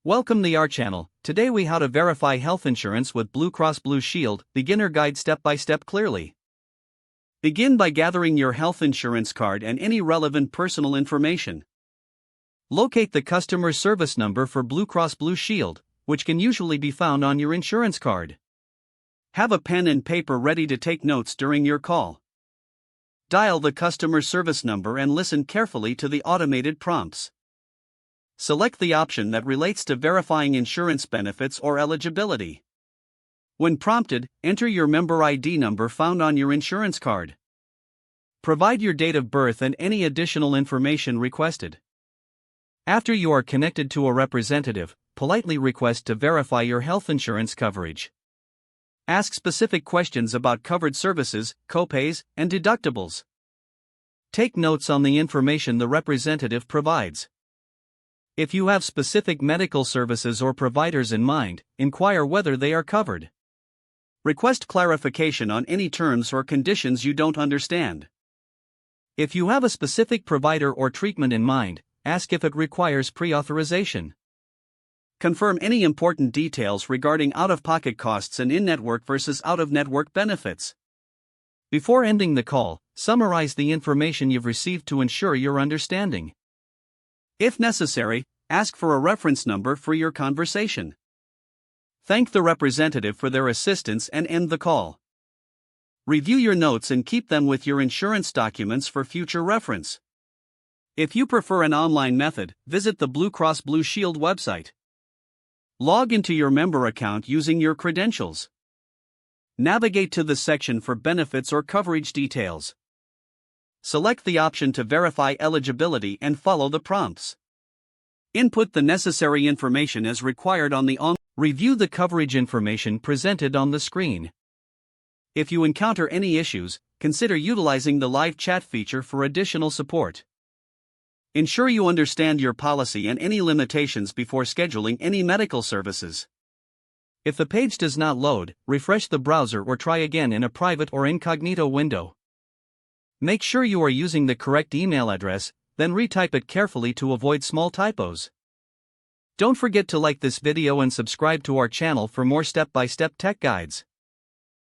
Welcome to our channel. Today we how to verify health insurance with Blue Cross Blue Shield, beginner guide step by step clearly. Begin by gathering your health insurance card and any relevant personal information. Locate the customer service number for Blue Cross Blue Shield, which can usually be found on your insurance card. Have a pen and paper ready to take notes during your call. Dial the customer service number and listen carefully to the automated prompts. Select the option that relates to verifying insurance benefits or eligibility. When prompted, enter your member ID number found on your insurance card. Provide your date of birth and any additional information requested. After you are connected to a representative, politely request to verify your health insurance coverage. Ask specific questions about covered services, copays, and deductibles. Take notes on the information the representative provides. If you have specific medical services or providers in mind, inquire whether they are covered. Request clarification on any terms or conditions you don't understand. If you have a specific provider or treatment in mind, ask if it requires pre-authorization. Confirm any important details regarding out-of-pocket costs and in-network versus out-of-network benefits. Before ending the call, summarize the information you've received to ensure your understanding. If necessary, ask for a reference number for your conversation. Thank the representative for their assistance and end the call. Review your notes and keep them with your insurance documents for future reference. If you prefer an online method, visit the Blue Cross Blue Shield website. Log into your member account using your credentials. Navigate to the section for benefits or coverage details. Select the option to verify eligibility and follow the prompts. Input the necessary information as required on the online. Review the coverage information presented on the screen. If you encounter any issues, consider utilizing the live chat feature for additional support. Ensure you understand your policy and any limitations before scheduling any medical services. If the page does not load, refresh the browser or try again in a private or incognito window. Make sure you are using the correct email address, then retype it carefully to avoid small typos. Don't forget to like this video and subscribe to our channel for more step-by-step tech guides.